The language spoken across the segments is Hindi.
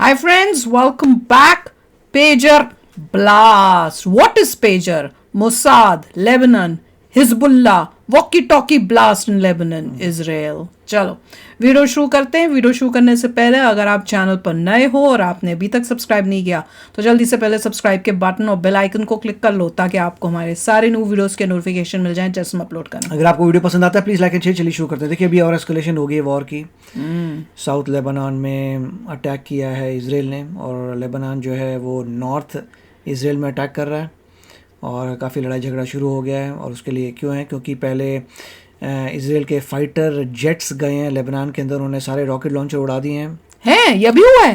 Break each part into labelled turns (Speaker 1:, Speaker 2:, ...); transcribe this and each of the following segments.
Speaker 1: Hi friends, welcome back. Pager blast. What is pager? Mossad, Lebanon, Hezbollah, walkie-talkie blast in Lebanon, Israel. चलो वीडियो शुरू करते हैं। वीडियो शुरू करने से पहले अगर आप चैनल पर नए हो और आपने अभी तक सब्सक्राइब नहीं किया तो जल्दी से पहले सब्सक्राइब के बटन और बेल आइकन को क्लिक कर लो ताकि आपको हमारे सारे न्यू वीडियोस के नोटिफिकेशन मिल जाएं जैसे हम अपलोड करें।
Speaker 2: अगर आपको वीडियो पसंद आता है प्लीज़ लाइक एंड शेयर। चलिए शुरू करते हैं। देखिए अभी और एस्केलेशन हो गई है वॉर की। साउथ लेबनान में अटैक किया है इसराइल ने और लेबनान जो है वो नॉर्थ इसराइल में अटैक कर रहा है और काफ़ी लड़ाई झगड़ा शुरू हो गया है। और उसके लिए क्यों है? क्योंकि पहले इसराइल के फाइटर जेट्स गए हैं लेबनान के अंदर, उन्होंने सारे रॉकेट लॉन्चर उड़ा दिए
Speaker 1: हैं। ये भी हुआ है?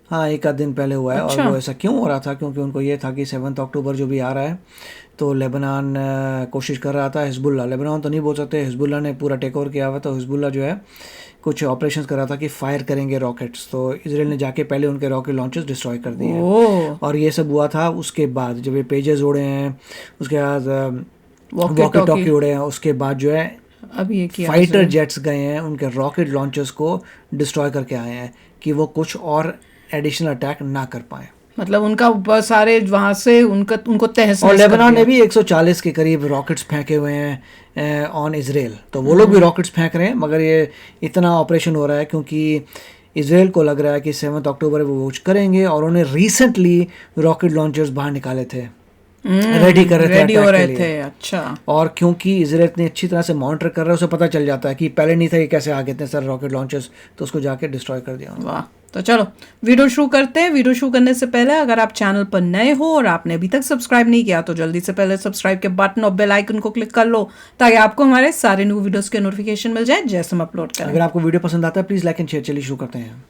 Speaker 2: हाँ, एक आध दिन पहले हुआ है।
Speaker 1: अच्छा।
Speaker 2: और वो ऐसा क्यों हो रहा था? क्योंकि उनको ये था कि 7 अक्टूबर जो भी आ रहा है तो लेबनान कोशिश कर रहा था। हिजबुल्ला, लेबनान तो नहीं बोल सकते, हिजबुल्ला ने पूरा टेक ओवर किया हुआ था। हिजबुल्ला जो है कुछ ऑपरेशन कर रहा था कि फायर करेंगे रॉकेट्स, तो इसराइल ने जाके पहले उनके रॉकेट लॉन्चर्स डिस्ट्रॉय कर दिए। और ये सब हुआ था उसके बाद जब ये पेजेस उड़े हैं, उसके बाद वॉकी टॉकी उड़े हैं, उसके बाद जो है
Speaker 1: अभी ये किया
Speaker 2: फाइटर जेट्स गए हैं उनके रॉकेट लॉन्चर्स को डिस्ट्रॉय करके आए हैं कि वो कुछ और एडिशनल अटैक ना कर पाए।
Speaker 1: मतलब उनका सारे वहां से उनको तहस
Speaker 2: और लेबनान ने भी 140 के करीब रॉकेट्स फेंके हुए हैं ऑन इसराइल, तो वो लोग भी रॉकेट्स फेंक रहे हैं। मगर ये इतना ऑपरेशन हो रहा है क्योंकि इसराइल को लग रहा है कि 7 अक्टूबर वो कुछ करेंगे और उन्होंने रिसेंटली रॉकेट लॉन्चर्स बाहर निकाले थे, रेडी कर रहे थे,
Speaker 1: रेडी हो रहे थे। अच्छा।
Speaker 2: और क्योंकि इसराइल इतनी अच्छी तरह से मॉनिटर कर रहा है उसे पता चल जाता है कि पहले नहीं था कि कैसे आ गए थे सर रॉकेट लॉन्चर्स, तो उसको जाके डिस्ट्रॉय कर दिया।
Speaker 1: वाह, तो चलो वीडियो शुरू करते हैं। वीडियो शुरू करने से पहले अगर आप चैनल पर नए हो और आपने अभी तक सब्सक्राइब नहीं किया तो जल्दी से पहले सब्सक्राइब के बटन और बेल आइकन को क्लिक कर लो ताकि आपको हमारे सारे न्यू वीडियोस के नोटिफिकेशन मिल जाए जैसे हम अपलोड करें।
Speaker 2: अगर आपको वीडियो पसंद आता है प्लीज लाइक एंड शेयर। चलिए शुरू करते हैं।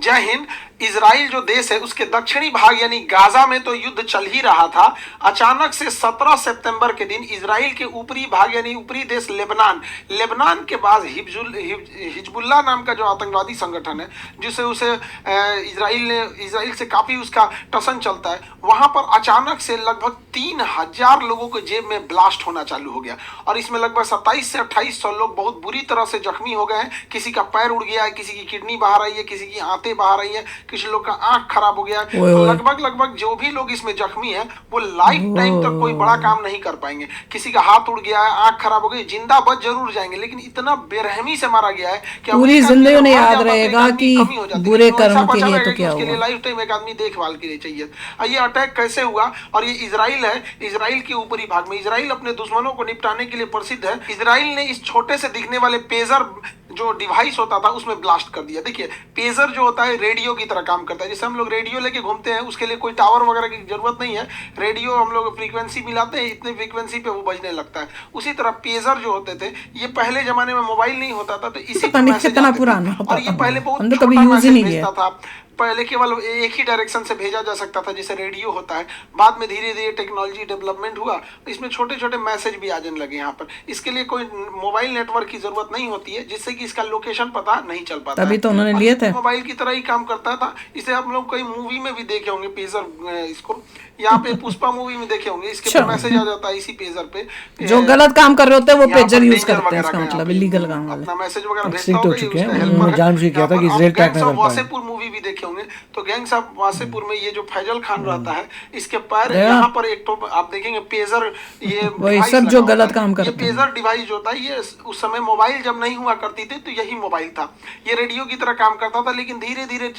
Speaker 3: जय हिंद। इजराइल जो देश है उसके दक्षिणी भाग यानी गाजा में तो युद्ध चल ही रहा था। अचानक से 17 सितंबर के दिन इजराइल के ऊपरी भाग यानी ऊपरी देश लेबनान के बाद हिजबुल्लाह नाम का जो आतंकवादी संगठन है जिसे उसे इजराइल से काफी उसका टसन चलता है, वहां पर अचानक से लगभग 3000 लोगों के जेब में ब्लास्ट होना चालू हो गया और इसमें लगभग 27 से 2800 लोग बहुत बुरी तरह से जख्मी हो गए हैं। किसी का पैर उड़ गया है, किसी की किडनी बाहर आई है, किसी की आंतें बाहर आई है, किसी लोग का आंख खराब हो गया है। तो लगभग जो भी लोग इसमें जख्मी है वो लाइफ टाइम तक कोई बड़ा काम नहीं कर पाएंगे। किसी का हाथ उड़ गया है, आंख खराब हो गई, जिंदा बच जरूर जाएंगे, लेकिन इतना बेरहमी से मारा गया है कि
Speaker 1: पूरी जिंदगी उन्हें याद रहेगा कि बुरे कर्म के लिए तो क्या हुआ।
Speaker 3: उसके लिए लाइफ टाइम एक आदमी देखभाल के लिए चाहिए। ये अटैक कैसे हुआ? और ये इजराइल है, इजराइल के ऊपरी भाग में। इजराइल अपने दुश्मनों को निपटाने के लिए प्रसिद्ध है। इजराइल ने इस छोटे से दिखने वाले पेजर जो डिवाइस होता था उसमें ब्लास्ट कर दिया। देखिए पेजर जो होता है रेडियो की तरह काम करता है। जैसे हम लोग रेडियो लेके घूमते हैं, उसके लिए कोई टावर वगैरह की जरूरत नहीं है। रेडियो हम लोग फ्रीक्वेंसी मिलाते हैं, इतने फ्रीक्वेंसी पे वो बजने लगता है। उसी तरह पेजर जो होते थे, ये पहले जमाने में मोबाइल नहीं होता था तो इसी पर मैसेज आते थे। और ये पहले बहुत छोटा मैसेज भेजता था। पहले केवल एक ही डायरेक्शन से भेजा जा सकता था जैसे रेडियो होता है। बाद में धीरे धीरे टेक्नोलॉजी डेवलपमेंट हुआ, इसमें छोटे छोटे मैसेज भी आ जाने लगे। यहाँ पर इसके लिए कोई मोबाइल नेटवर्क की जरूरत नहीं होती है जिससे कि इसका लोकेशन पता नहीं चल पाता।
Speaker 1: तभी तो उन्होंने लिए थे।
Speaker 3: मोबाइल की तरह ही काम करता था। इसे आप लोग कई मूवी में भी देखे होंगे पेजर। इसको यहाँ पे पुष्पा मूवी में देखे होंगे, इसके पे मैसेज आ जाता है इसी पेजर पे।
Speaker 1: जो गलत काम कर रहे होते हैं वो पेजर यूज करते हैं, इसका मतलब इलीगल काम वाले
Speaker 3: अपना मैसेज वगैरह भेजता होगा। वासेपुर मूवी भी देखे होंगे, तो गैंग्स ऑफ वासेपुर में ये जो फैजल खान रहता है इसके पैर यहाँ पर एक तो आप देखेंगे पेजर, ये
Speaker 1: सब जो गलत काम करते हैं।
Speaker 3: पेजर डिवाइस जो होता है ये उस समय मोबाइल जब नहीं हुआ करती थी तो यही मोबाइल था। ये रेडियो की तरह काम करता था, लेकिन धीरे धीरे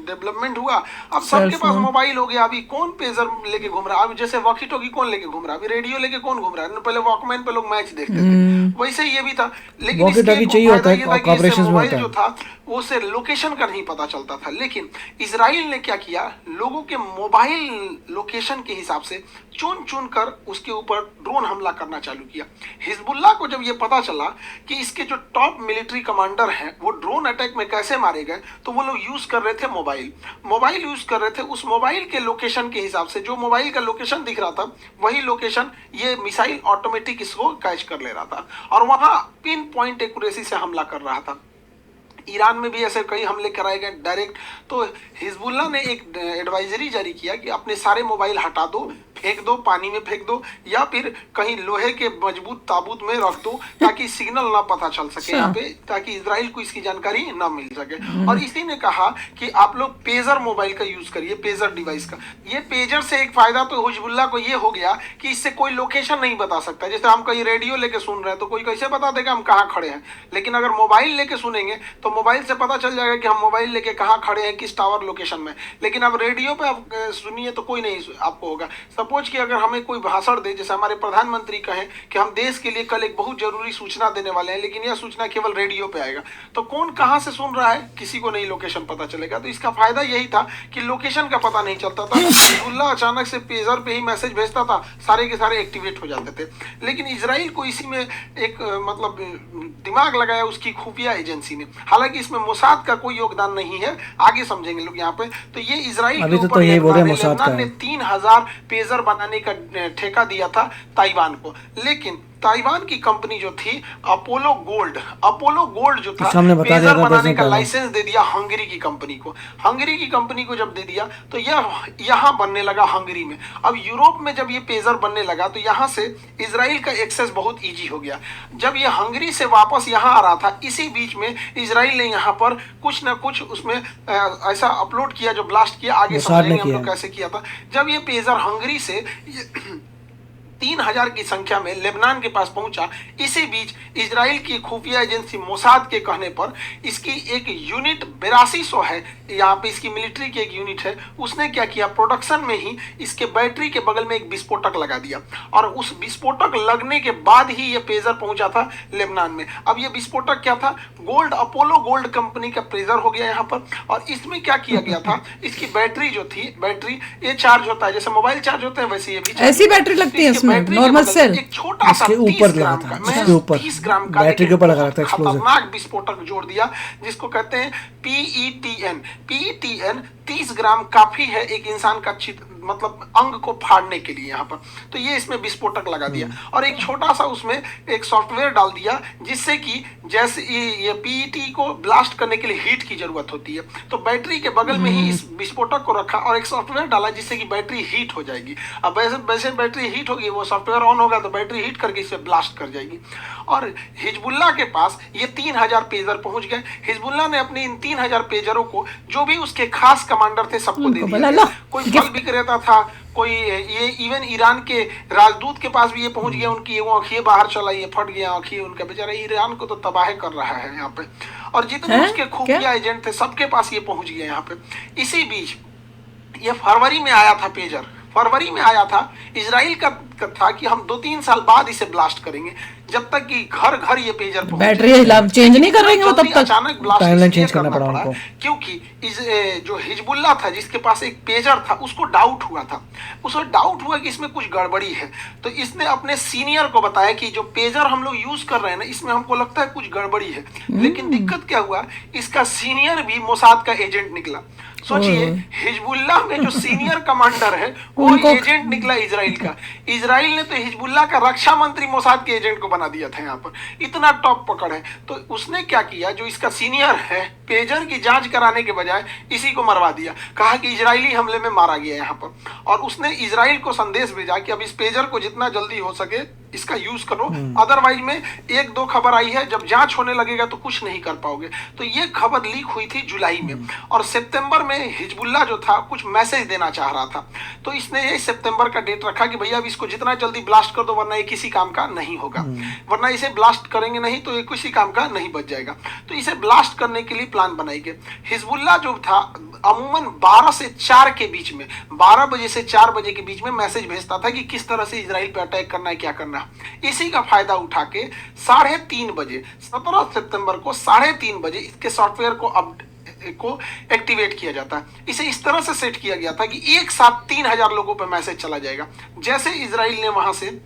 Speaker 3: डेवलपमेंट हुआ। अब सबके पास मोबाइल हो गया। अभी कौन पेजर लेके घूम रहा है? अभी जैसे वॉकी टॉकी कौन लेके घूम रहा है? अभी रेडियो लेके कौन घूम रहा है? पहले वॉकमैन पे लोग मैच देखते थे, वैसे ये भी था। लेकिन
Speaker 2: वॉकी टॉकी चाहिए होता है ऑपरेशंस में होता है।
Speaker 3: जो था वो से लोकेशन का नहीं पता चलता था। लेकिन इजराइल ने क्या किया, लोगों के मोबाइल लोकेशन के हिसाब से चुन कर उसके ऊपर ड्रोन हमला करना चालू किया। हिजबुल्लाह को जब ये पता चला कि इसके जो टॉप मिलिट्री कमांडर हैं वो ड्रोन अटैक में कैसे मारे गए, तो वो लोग यूज कर रहे थे मोबाइल यूज कर रहे थे। उस मोबाइल के लोकेशन के हिसाब से जो मोबाइल का लोकेशन दिख रहा था वही लोकेशन ये मिसाइल ऑटोमेटिक इसको कैच कर ले रहा था और वहां पिन पॉइंट एक्यूरेसी से हमला कर रहा था। ईरान में भी ऐसे कई हमले कराए गए डायरेक्ट। तो हिजबुल्लाह ने एक एडवाइजरी जारी किया कि अपने सारे मोबाइल हटा दो, फेंक दो, पानी में फेंक दो, या फिर कहीं लोहे के मजबूत ताबूत में रख दो ताकि सिग्नल ना पता चल सके यहाँ पे, ताकि इजराइल को इसकी जानकारी ना मिल सके। और इसी ने कहा कि आप लोग पेजर मोबाइल का यूज करिए, पेजर डिवाइस का। ये पेजर से एक फायदा तो हिजबुल्लाह को ये हो गया कि इससे कोई लोकेशन नहीं बता सकता। जैसे हम कहीं रेडियो लेके सुन रहे हैं तो कोई कैसे बता देगा हम कहाँ खड़े हैं, लेकिन अगर मोबाइल लेके सुनेंगे तो मोबाइल से पता चल जाएगा कि हम मोबाइल लेके कहाँ खड़े हैं, किस टावर लोकेशन में। लेकिन अब रेडियो पे आप सुनिए तो कोई नहीं आपको होगा। सपोज कि अगर हमें कोई भाषण दे, जैसे हमारे प्रधानमंत्री कहें कि हम देश के लिए कल एक बहुत जरूरी सूचना देने वाले हैं, लेकिन यह सूचना केवल रेडियो पे आएगा, तो कौन कहाँ से सुन रहा है किसी को नहीं लोकेशन पता चलेगा। तो इसका फायदा यही था कि लोकेशन का पता नहीं चलता था। हिजबुल्लाह अचानक से पेजर पे ही मैसेज भेजता था, सारे के सारे एक्टिवेट हो जाते थे। लेकिन इजराइल को इसी में एक मतलब दिमाग लगाया उसकी खुफिया एजेंसी ने। हालांकि इसमें मोसाद का कोई योगदान नहीं है, आगे समझेंगे लोग यहाँ पे। तो ये इजराइल के ऊपर लेबनान ने 3000 पेजर बनाने का ठेका दिया था ताइवान को। लेकिन ताइवान की कंपनी जो थी अपोलो गोल्ड जो था पेजर बनाने का लाइसेंस दे दिया हंगरी की कंपनी को। हंगरी की कंपनी को जब दे दिया तो यह यहाँ बनने लगा हंगरी में। अब यूरोप में जब ये पेजर बनने लगा तो यहाँ से इजराइल का एक्सेस बहुत इजी हो गया। जब ये हंगरी से वापस यहाँ आ रहा था, इसी बीच में इजराइल ने यहाँ पर कुछ ना कुछ उसमें ऐसा अपलोड किया जो ब्लास्ट किया। आगे समझेंगे हम लोग कैसे किया था। जब ये पेजर हंगरी से 3000 की संख्या में लेबनान के पास पहुंचा, इसी बीच इजराइल की खुफिया एजेंसी मोसाद के कहने पर इसकी एक यूनिट 8200 है, यहाँ पे इसकी मिलिट्री की एक यूनिट है, उसने क्या किया, प्रोडक्शन में ही इसके बैटरी के बगल में एक विस्फोटक लगा दिया। और उस विस्फोटक लगने के बाद ही ये पेजर पहुंचा था लेबनान में। अब ये विस्फोटक क्या था, अपोलो गोल्ड कंपनी का पेजर हो गया यहाँ पर। और इसमें क्या किया गया था, इसकी बैटरी जो थी, बैटरी ये चार्ज होता है जैसे मोबाइल चार्ज होते हैं वैसे ये भी
Speaker 1: ऐसी बैटरी लगती है इसमें, नॉर्मल सेल।
Speaker 3: एक छोटा सा 30 ग्राम का,
Speaker 2: इसके ऊपर
Speaker 3: बैटरी के ऊपर लगा था खतरनाक विस्फोटक जोड़ दिया, जिसको कहते हैं PETN 30 ग्राम काफी है एक इंसान का मतलब अंग को फाड़ने के लिए यहाँ पर। तो ये इसमें विस्फोटक लगा दिया और एक छोटा सा उसमें एक सॉफ्टवेयर डाल दिया, जिससे कि जैसे ये PET को ब्लास्ट करने के लिए हीट की जरूरत होती है, तो बैटरी के बगल में ही इस विस्फोटक को रखा और एक सॉफ्टवेयर डाला जिससे कि बैटरी हीट हो जाएगी। अब वैसे बैटरी हीट होगी, वो सॉफ्टवेयर ऑन होगा तो बैटरी हीट करके इसे ब्लास्ट कर जाएगी। और हिजबुल्लाह के पास ये 3000 पेजर पहुंच गए। हिजबुल्लाह ने अपने इन 3000 पेजरों को जो भी उसके खास कमांडर थे सबको दे दिया। कोई फल विक्रेता था, कोई ये इवन ईरान के राजदूत के पास भी ये पहुंच गया, उनकी वो आंखें बाहर चला, ये फट गया आंखें उनका, बेचारा ईरान को तो तबाह कर रहा है यहाँ पे। और जितने उसके खुफिया एजेंट थे सबके पास ये पहुंच गया यहाँ पे। इसी बीच ये फरवरी में आया था पेजर, फरवरी में आया था। इजराइल का था कि हम 2-3 साल बाद इसे ब्लास्ट करेंगे, जब तक कि घर घर ये पेजर
Speaker 1: बैटरी चेंज नहीं कर रहे वो तब तक।
Speaker 3: अचानक ब्लास्ट चेंज करना पड़ा क्योंकि जो हिजबुल्लाह था जिसके पास एक पेजर था, उसको डाउट हुआ था, उसको डाउट हुआ कि इसमें कुछ गड़बड़ी है। तो इसने अपने सीनियर को बताया कि जो पेजर हम लोग यूज कर रहे हैं ना, इसमें हमको लगता है कुछ गड़बड़ी है। लेकिन दिक्कत क्या हुआ, इसका सीनियर भी मोसाद का एजेंट निकला। सोचिए, हिजबुल्लाह में जो सीनियर कमांडर है वो एजेंट निकला इजराइल का। इजराइल ने तो हिजबुल्लाह का रक्षा मंत्री मोसाद के एजेंट को बना दिया था यहाँ पर, इतना टॉप पकड़ है। तो उसने क्या किया, जो इसका सीनियर है, पेजर की जांच कराने के बजाय इसी को मरवा दिया, कहा कि इजरायली हमले में मारा गया यहाँ पर। और उसने इजराइल को संदेश भेजा कि अब इस पेजर को जितना जल्दी हो सके इसका यूज करो, अदरवाइज में 1-2 खबर आई है, जब जांच होने लगेगा तो कुछ नहीं कर पाओगे। तो ये खबर लीक हुई थी जुलाई में, और सितंबर में हिजबुल्लाह जो था कुछ मैसेज देना चाह रहा था, तो इसने ये सितंबर का डेट रखा कि भैया अब इसको जितना जल्दी ब्लास्ट कर दो, वरना ये किसी काम का नहीं होगा, वरना इसे ब्लास्ट करेंगे नहीं तो ये किसी काम का नहीं बच जाएगा। तो इसे ब्लास्ट करने के लिए प्लान बनाई गई। हिजबुल्लाह जो था अमूमन 12 से 4 के बीच में, 12 बजे से 4 बजे के बीच में मैसेज भेजता था कि किस तरह से इजराइल पे अटैक करना है, क्या करना है। इसी का फायदा उठा के 3:30 बजे 17 सितंबर को 3:30 बजे इसके सॉफ्टवेयर को एक्टिवेट किया जाता है। इसे इस तरह से सेट किया गया था कि एक साथ 3000 लोगों पर मैसेज चला जाएगा। जैसे इजराइल ने वहां से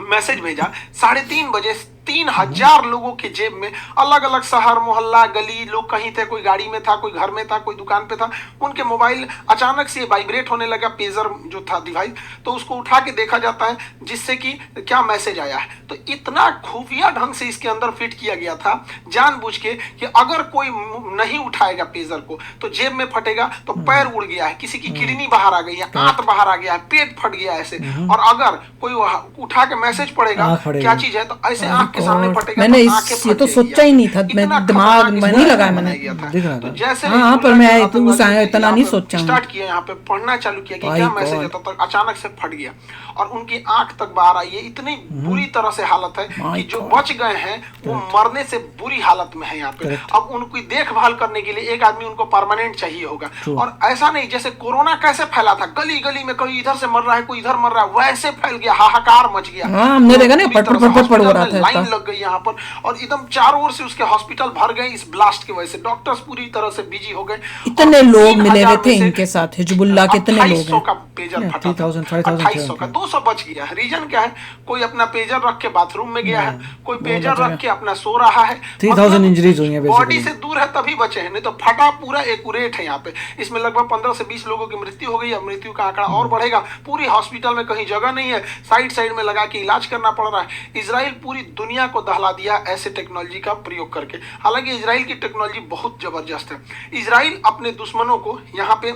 Speaker 3: मैसेज भेजा 3:30 बजे 3,000 लोगों के जेब में, अलग अलग शहर मोहल्ला गली, लोग कहीं थे, कोई गाड़ी में था, कोई घर में था, कोई दुकान पे था, उनके मोबाइल अचानक से वाइब्रेट होने लगा, पेजर जो था डिवाइस, तो उसको उठा के देखा जाता है जिससे कि क्या मैसेज आया है। तो इतना खुफिया ढंग से इसके अंदर फिट किया गया था जानबूझ के कि अगर कोई नहीं उठाएगा पेजर को तो जेब में फटेगा, तो पैर उड़ गया है, किसी की किडनी बाहर आ गई है, आंत बाहर आ गया है, पेट फट गया है ऐसे, और अगर कोई उठा के मैसेज पढ़ेगा क्या चीज है तो ऐसे आंख के सामने फटेगा।
Speaker 1: मैंने
Speaker 3: तो आंखें
Speaker 1: ये तो
Speaker 3: फट
Speaker 1: सोचा ही नहीं था, मैं दिमाग में नहीं लगाया मैंने।
Speaker 3: तो जैसे
Speaker 1: हाँ, पर मैं इतना नहीं सोचा।
Speaker 3: स्टार्ट किया यहाँ पे पढ़ना चालू किया कि क्या मैसेज है, तो अचानक से फट गया और उनकी आंख तक बाहर आई है। इतनी बुरी तरह से हालत है कि जो बच गए हैं वो मरने से बुरी हालत में है यहाँ पे। अब उनकी देखभाल करने के लिए एक आदमी उनको परमानेंट चाहिए होगा, और ऐसा नहीं जैसे कोरोना कैसे फैला था, गली गली में कोई इधर से मर रहा है, कोई इधर मर रहा है, वैसे फैल गया, हाहाकार मच गया।
Speaker 1: हमने देखा ना, पट हो रहा था,
Speaker 3: लाइन लग गई यहाँ पर, और एकदम चारों ओर से उसके हॉस्पिटल भर गए इस ब्लास्ट की वजह से। डॉक्टर्स पूरी तरह से बिजी हो गए।
Speaker 1: इतने लोग मिले हुए थे इनके साथ, हिजबुल्लाह के इतने लोग हैं।
Speaker 3: का पेजर फटा, 2800 का 200 बच गया है। रीजन क्या है, कोई अपना पेजर रख के बाथरूम में गया है, कोई पेजर रख के अपना सो रहा है,
Speaker 2: 3000 इंजरीज हुई हैं
Speaker 3: बॉडी से दूर है तभी बचे हैं, नहीं तो फटा पूरा एक्यूरेट है यहाँ पे। इसमें लगभग 15 से 20 लोगों की मृत्यु हो गई है, मृत्यु का आंकड़ा और बढ़ेगा। पूरी हॉस्पिटल में कहीं जगह नहीं है, साइड साइड में लगा के इलाज करना पड़ रहा है। इजराइल पूरी दुनिया को दहला दिया ऐसे टेक्नोलॉजी का प्रयोग करके। हालांकि इजराइल की टेक्नोलॉजी बहुत जबरदस्त है। इजराइल अपने दुश्मनों को यहाँ पे,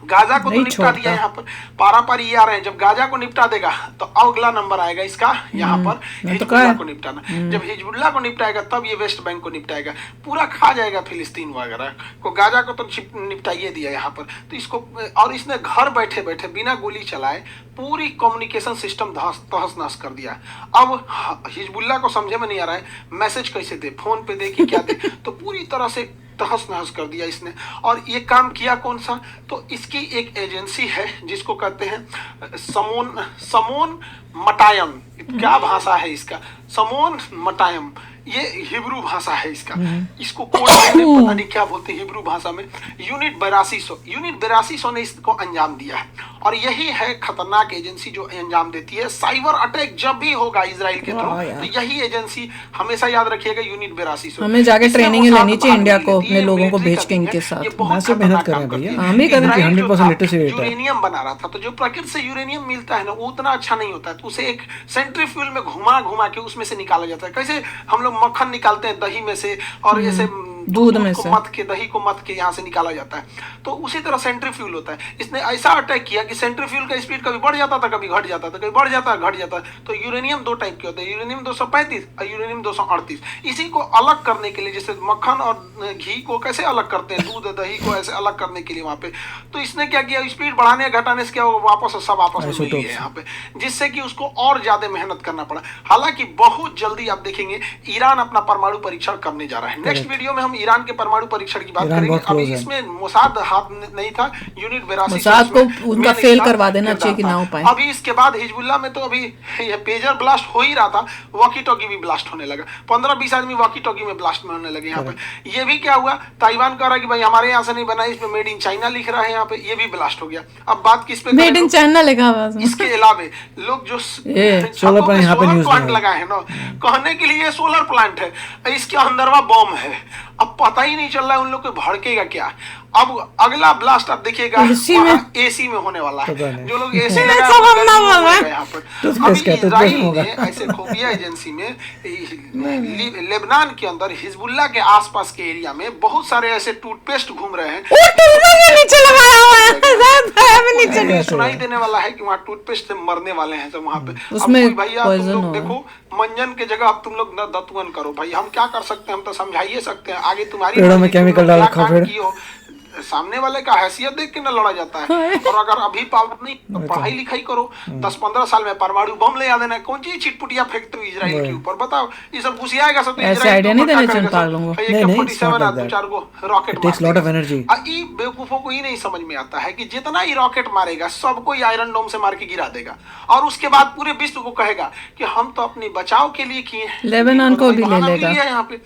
Speaker 3: गाजा को तो निपटा दिया, यहाँ पर पारा पारी ये आ रहे हैं, जब गाजा को निपटा देगा तो अगला नंबर आएगा इसका यहाँ पर हिजबुल्लाह को निपटाना। जब हिजबुल्लाह को निपटाएगा तब ये वेस्ट बैंक को निपटाएगा, पूरा खा जाएगा फिलिस्तीन वगैरह को। गाजा को तो निपटाइए दिया यहाँ पर, तो इसको, और इसने घर बैठे बैठे बिना गोली चलाए पूरी कम्युनिकेशन सिस्टम तहस नहस कर दिया। अब हिजबुल्लाह को समझे में नहीं आ रहा है मैसेज कैसे दे, फोन पे दे कि क्या दे, तो पूरी तरह से तहस नहस कर दिया इसने। और ये काम किया कौन सा, तो इसकी एक एजेंसी है जिसको कहते हैं समोन मटायम। क्या भाषा है इसका, समोन मटायम, ये हिब्रू भाषा है इसका। इसको कोड में पता नहीं क्या बोलते हैं हिब्रू भाषा में। यूनिट 8200 ने इसको अंजाम दिया है, और यही है खतरनाक एजेंसी जो अंजाम देती है साइबर अटैक जब भी होगा इजराइल के थ्रू। तो यही एजेंसी हमें याद रखिएगा, यूनिट 8200।
Speaker 1: हमें जाके ट्रेनिंग लेनी चाहिए इंडिया को, अपने लोगों को भेज के इनके साथ।
Speaker 2: मेहनत कर रहे हैं भैया,
Speaker 1: हम ही कर रहे हैं।
Speaker 2: 100% लिटरेसी रेट है।
Speaker 3: यूरेनियम बना रहा था, तो जो प्रकृति से यूरेनियम मिलता है ना वो उतना अच्छा नहीं होता है, तो उसे एक सेंट्रीफ्यूल में घुमा घुमा के उसमें से निकाला जाता है। कैसे हम लोग मक्खन निकालते हैं दही में से, और ऐसे
Speaker 1: दूध में से
Speaker 3: मत के, दही को मत के यहाँ से निकाला जाता है, तो उसी तरह सेंट्रीफ्यूल होता है। इसने ऐसा अटैक किया कि सेंट्रीफ्यूल का स्पीड कभी बढ़ जाता था, कभी घट जाता था, कभी बढ़ जाता घट जाता। तो यूरेनियम 2 टाइप के होते हैं, यूरेनियम 235 और यूरेनियम 238। इसी को अलग करने के लिए, जैसे मक्खन और घी को कैसे अलग करते हैं, दूध दही को ऐसे अलग करने के लिए वहां पे, तो इसने क्या किया, स्पीड बढ़ाने घटाने से क्या होगा, वापस सब आपस में मिल गया यहाँ पे, जिससे कि उसको और ज्यादा मेहनत करना पड़ा। हालांकि बहुत जल्दी आप देखेंगे ईरान अपना परमाणु परीक्षण करने जा रहा है। नेक्स्ट वीडियो में हम ईरान के परमाणु परीक्षण की बात करेंगे। अभी इसमें मोसाद हाथ नहीं था, यूनिट 82
Speaker 1: मोसाद को उनका फेल करवा देना चाहिए कि ना हो पाए।
Speaker 3: अभी इसके बाद हिजबुल्लाह में तो अभी ये पेजर ब्लास्ट हो ही रहा था, वॉकी टॉकी भी ब्लास्ट होने लगा। 15-20 आदमी वॉकी टॉकी में ब्लास्ट में होने लगे यहाँ पे। ये भी क्या हुआ, ताइवान कह रहा है कि भाई हमारे यहाँ से नहीं बना, इसमें मेड इन चाइना लिख रहा है यहाँ पे, ये भी ब्लास्ट हो गया। अब बात किस पे,
Speaker 1: मेड इन चाइना लिखा हुआ है।
Speaker 3: इसके अलावा लोग जो
Speaker 2: सोलर
Speaker 3: प्लांट लगाए हैं ना, कहने के लिए सोलर प्लांट है, इसके अंदरवा बम है। अब पता ही नहीं चल रहा है उन लोग को भड़केगा क्या। अब अगला ब्लास्ट आप देखिएगा एसी में होने वाला है, जो लोग एसी यहाँ पर। इजराइल ने ऐसे खुफिया एजेंसी में लेबनान के अंदर हिजबुल्लाह के आसपास के एरिया में बहुत सारे ऐसे टूथपेस्ट घूम रहे हैं, सुनाई देने वाला है कि वहाँ टूथपेस्ट से मरने वाले हैं सब वहाँ पे। उसमें भैया तुम लोग देखो, मंजन के जगह अब तुम लोग न दतुअन करो भाई, हम क्या कर सकते हैं, हम तो समझाइए सकते हैं। आगे तुम्हारी
Speaker 2: पेड़ों में केमिकल डाल रखा, फिर
Speaker 3: सामने वाले का हैसियत देख के न लड़ा जाता है। और अगर अभी पावर नहीं तो पढ़ाई लिखाई करो, 10-15 साल में परमाणु बम ले आ देना। कौन चीज चिटपुटिया फेंकते हो इजराइल के ऊपर, बताओ ये सब घुसियाएगा सब।
Speaker 1: ऐसे आइडिया नहीं देना चाहिए लोगों को।
Speaker 3: रॉकेट बेवकूफों को ही नहीं समझ में आता है कि जितना ही रॉकेट मारेगा सबको आयरन डोम से मार के गिरा देगा, और उसके बाद पूरे विश्व को कहेगा कि हम तो अपने बचाव के लिए किए हैं।
Speaker 1: लेबनान को भी ले लेगा
Speaker 3: यहाँ पे।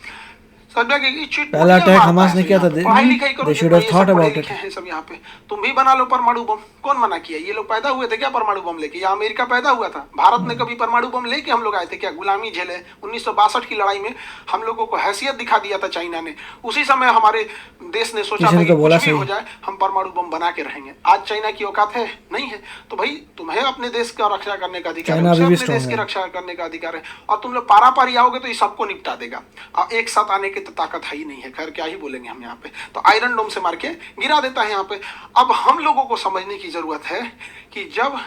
Speaker 3: सब जगह चीट
Speaker 2: पहला अटैक हमास ने किया था,
Speaker 3: पढ़ाई लिखाई करो,
Speaker 2: they should have thought about it.
Speaker 3: है सब यहाँ पे। तुम भी बना लो परमाणु बम, कौन मना किया? ये लोग पैदा हुए थे क्या परमाणु बम लेके? या अमेरिका पैदा हुआ था? भारत में कभी परमाणु बम लेके हम लोग आए थे क्या? गुलामी झेले 1962 की लड़ाई में हम लोगों को हैसियत दिखा दिया था चाइना ने। उसी समय हमारे देश ने सोचा था कि कुछ भी हो जाए हम परमाणु बम बना के रहेंगे। आज चाइना की औकात है नहीं है, तो भाई तुम्हें अपने देश का रक्षा करने का अधिकार है, अपने देश की रक्षा करने का अधिकार है। और तुम लोग पारा पारी आओगे तो ये सबको निपटा देगा। एक साथ आने की तो ताकत है ही नहीं है। खैर क्या ही बोलेंगे हम यहाँ पे। तो आयरन डोम से मार के गिरा देता है यहाँ पे। अब हम लोगों को समझने की जरूरत है कि जब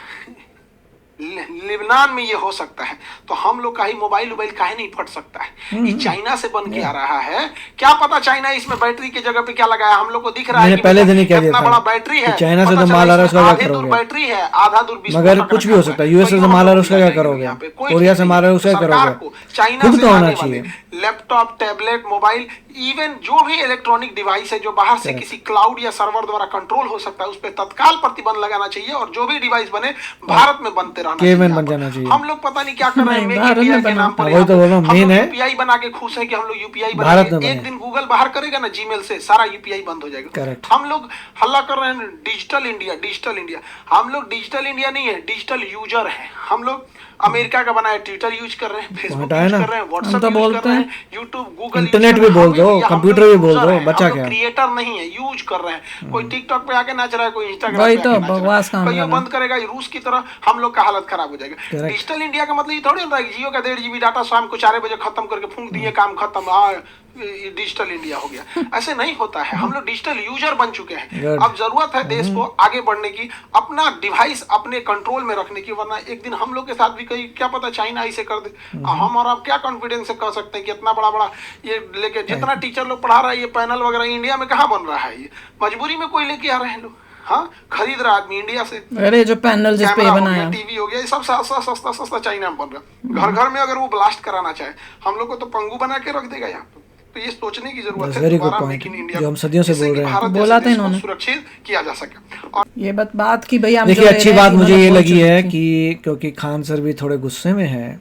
Speaker 3: लेबनान में ये हो सकता है तो हम लोग का ही मोबाइल काहे नहीं फट सकता है? ये चाइना से बन के आ रहा है। क्या पता चाइना इसमें बैटरी की जगह पे क्या लगाया? हम लोग को दिख रहा है कि
Speaker 2: पहले दिन ही कह दिया
Speaker 3: इतना
Speaker 2: था
Speaker 3: बड़ा बैटरी है,
Speaker 2: चाइना से तो माल आ रहा है, उसका क्या करोगे?
Speaker 3: बैटरी है, आधा दूर
Speaker 2: मगर कुछ भी हो सकता है। यूएस से माल आ रहा है, उसका क्या करोगे? कोरिया से माल आ रहा है, उसका क्या करोगे?
Speaker 3: चाइना से होना चाहिए लैपटॉप, टैबलेट, मोबाइल, इवन जो भी इलेक्ट्रॉनिक डिवाइस है जो बाहर से किसी क्लाउड या सर्वर द्वारा कंट्रोल हो सकता है, उस पर तत्काल प्रतिबंध लगाना चाहिए। और जो भी डिवाइस बने भारत में बनते रहना चाहिए। हम लोग पता नहीं क्या कर रहे हैं मेक इंडिया के नाम पर।
Speaker 2: वही तो बोल रहा हूं, मेन है
Speaker 3: यूपीआई बना के खुश है कि हम लोग यूपीआई बनाएंगे। एक दिन गूगल बाहर करेगा ना जीमेल से, सारा यूपीआई बंद हो जाएगा। हम लोग हल्ला कर रहे हैं डिजिटल इंडिया, डिजिटल इंडिया। हम लोग डिजिटल इंडिया नहीं है, डिजिटल यूजर है। हम लोग अमेरिका का बनाया ट्विटर यूज कर रहे हैं, फेसबुक यूज कर रहे हैं, व्हाट्सएप यूज कर रहे हैं, यूट्यूब, गूगल,
Speaker 2: इंटरनेट भी बोल दो, कंप्यूटर भी बोल दो, बच्चा क्या?
Speaker 3: क्रिएटर नहीं है, यूज कर रहे हैं। कोई टिकटॉक पे आके नाच रहा है, कोई इंस्टाग्राम पे आके नाच रहा है। कोई बंद करेगा रूस की तरह, हम लोग का हालत खराब हो जाएगा। डिजिटल इंडिया का मतलब ये थोड़ी होता है जियो का 1.5 GB डाटा शाम को 4 बजे खत्म करके फूंक दिए, काम खत्म, डिजिटल इंडिया हो गया। ऐसे नहीं होता है। हम लोग डिजिटल यूजर बन चुके हैं। अब जरूरत है देश को आगे बढ़ने की, अपना डिवाइस अपने कंट्रोल में रखने की, वरना एक दिन हम लोग के साथ भी कहीं क्या पता चाइना ऐसे कर दे। हम और आप क्या कॉन्फिडेंस से कह सकते हैं कि इतना बड़ा बड़ा ये लेके जितना टीचर लोग पढ़ा रहा है, ये पैनल वगैरह इंडिया में कहाँ बन रहा है? ये मजबूरी में कोई लेके आ रहे हैं लोग। हाँ, खरीद रहा आदमी इंडिया से।
Speaker 1: अरे जो पैनल जिस पे बनाया,
Speaker 3: टीवी हो गया, ये सब सस्ता चाइना में बन रहा। घर घर में अगर वो ब्लास्ट कराना चाहे हम लोग को तो पंगु बना के रख देगा यहाँ पे। तो ये सोचने की जरूरत है दोबारा मेक इन इंडिया,
Speaker 2: जो हम सदियों से बोल रहे हैं,
Speaker 1: बोला था इन्होंने,
Speaker 3: सुरक्षित किया जा सके। और
Speaker 1: ये बात की भैया
Speaker 2: देखिए अच्छी बात मुझे ये लगी है कि क्योंकि खान सर भी थोड़े गुस्से में हैं,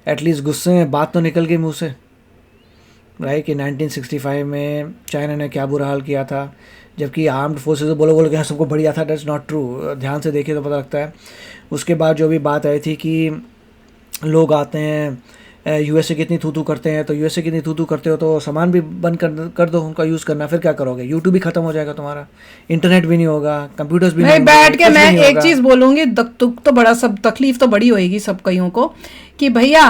Speaker 2: एटलीस्ट गुस्से में बात तो निकल गई मुंह से, राइट? कि 1965 में चाइना ने क्या बुरा हाल किया था, जबकि आर्म्ड फोर्सेस बोलो कि सबको बढ़िया था। That's not true. ध्यान से देखिए तो पता लगता है। उसके बाद जो भी बात आई थी कि लोग आते हैं यूएसए कितनी थू करते हैं, तो यूएसए कितनी थू करते हो तो सामान भी बंद कर दो उनका यूज़ करना। फिर क्या करोगे? यूट्यूब भी खत्म हो जाएगा तुम्हारा, इंटरनेट भी नहीं होगा, कंप्यूटर्स भी नहीं।
Speaker 1: बैठ के मैं एक चीज़ बोलूँगी, तो बड़ा सब तकलीफ तो बड़ी होएगी सब कईयों को कि भैया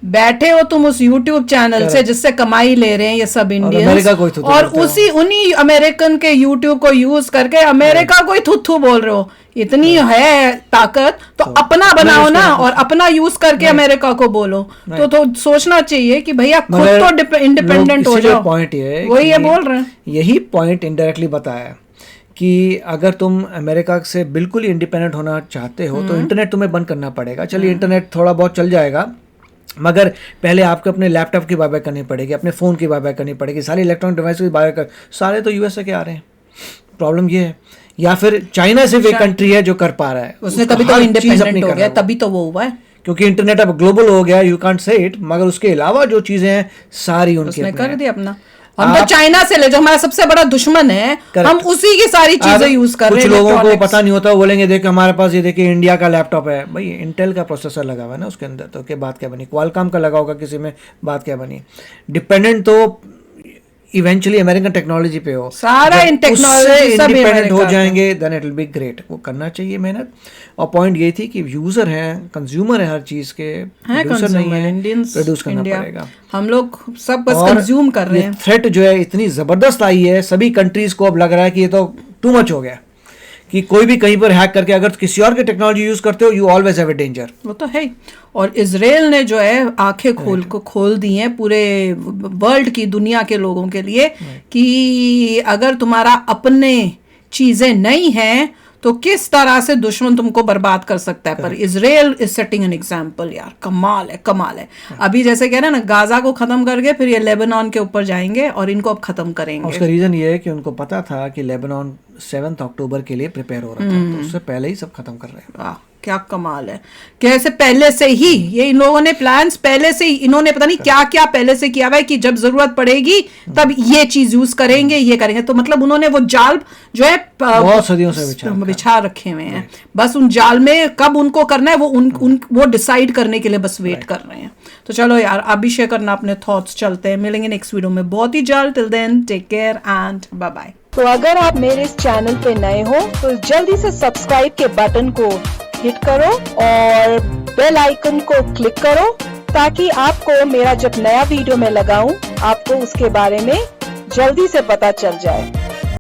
Speaker 1: बैठे हो तुम उस YouTube चैनल से जिससे कमाई ले रहे हैं ये सब इंडियंस, और उन्हीं अमेरिकन के YouTube को यूज करके अमेरिका को ही थुथू बोल रहे हो। इतनी है ताकत तो अपना बनाओ ना, और अपना यूज करके अमेरिका को बोलो। तो सोचना चाहिए कि भैया खुद तो इंडिपेंडेंट हो जाओ।
Speaker 2: पॉइंट ये
Speaker 1: वही ये बोल रहे हैं,
Speaker 2: यही पॉइंट इनडायरेक्टली बताया कि अगर तुम अमेरिका से बिल्कुल इंडिपेंडेंट होना चाहते हो तो इंटरनेट तुम्हें बंद करना पड़ेगा। चलिए इंटरनेट थोड़ा बहुत चल जाएगा, मगर पहले आपको अपने लैपटॉप की बाय करनी पड़ेगी, अपने फ़ोन की बाय करनी पड़ेगी, सारी इलेक्ट्रॉनिक डिवाइस की बाय कर, सारे तो यूएसए के आ रहे हैं। प्रॉब्लम ये है, या फिर चाइना से वे कंट्री है जो कर पा रहा है,
Speaker 1: उसने तभी तो इंडिपेंडेंट हो गया, तभी तो वो हुआ है
Speaker 2: क्योंकि इंटरनेट अब ग्लोबल हो गया। यू कांट से इट, मगर उसके अलावा जो चीज़ें हैं सारी उनकी
Speaker 1: कर दी अपना। हम तो चाइना से ले, जो हमारा सबसे बड़ा दुश्मन है, हम उसी की सारी चीजें यूज कर रहे हैं।
Speaker 2: कुछ लोगों को पता नहीं होता, बोलेंगे देखो हमारे पास ये देखिए इंडिया का लैपटॉप है। भाई इंटेल का प्रोसेसर लगा हुआ है ना उसके अंदर, तो क्या बात क्या बनी? क्वालकॉम का लगा होगा किसी में, बात क्या बनी? डिपेंडेंट तो इवेंचुअली अमेरिकन टेक्नोलॉजी पे हो,
Speaker 1: सारा टेक्नोलॉजी
Speaker 2: इंडिपेंडेंट हो जाएंगे, then it will be great. वो करना चाहिए मेहनत। और पॉइंट ये थी कि यूजर हैं, कंज्यूमर है हर चीज के, प्रोड्यूसर नहीं है, प्रोड्यूस करना पड़ेगा।
Speaker 1: हम लोग सब बस कंज्यूम कर रहे हैं।
Speaker 2: थ्रेट जो है इतनी जबरदस्त आई है, सभी कंट्रीज को अब लग रहा है कि ये तो टू मच हो गया, कि कोई भी कहीं पर हैक करके अगर किसी और की टेक्नोलॉजी यूज करते हो, you always have a danger.
Speaker 1: वो तो है। और इजराइल ने जो है आंखें खोल दी हैं पूरे वर्ल्ड की, दुनिया के लोगों के लिए कि अगर तुम्हारा अपने चीजें नहीं हैं तो किस तरह से दुश्मन तुमको बर्बाद कर सकता है। पर Israel is setting an example यार, कमाल है, कमाल है। अभी जैसे कह रहे हैं ना, गाजा को खत्म करके फिर ये लेबनान के ऊपर जाएंगे और इनको अब खत्म करेंगे।
Speaker 2: उसका रीजन ये है कि उनको पता था कि लेबनान 7 अक्टूबर के लिए प्रिपेयर हो रहा था, तो उससे पहले ही सब खत्म कर रहे हैं।
Speaker 1: क्या कमाल है, कैसे पहले से ही ये इन लोगों ने प्लान्स पहले से ही इन्होंने पता नहीं क्या क्या पहले से किया हुआ है कि जब जरूरत पड़ेगी तब ये चीज यूज करेंगे, ये करेंगे। तो मतलब उन्होंने वो जाल जो है
Speaker 2: बहुत सदियों से
Speaker 1: बिछा रखे हुए हैं, बस उन जाल में कब उनको करना है वो डिसाइड करने के लिए बस वेट कर रहे हैं। तो चलो यार, आप भी शेयर करना अपने थॉट्स। चलते हैं, मिलेंगे नेक्स्ट वीडियो में बहुत ही जल्द। Till then take care and bye bye.
Speaker 4: तो अगर आप मेरे इस चैनल पे नए हो तो जल्दी से सब्सक्राइब के बटन को हिट करो और बेल आइकन को क्लिक करो ताकि आपको मेरा जब नया वीडियो मैं लगाऊं आपको उसके बारे में जल्दी से पता चल जाए।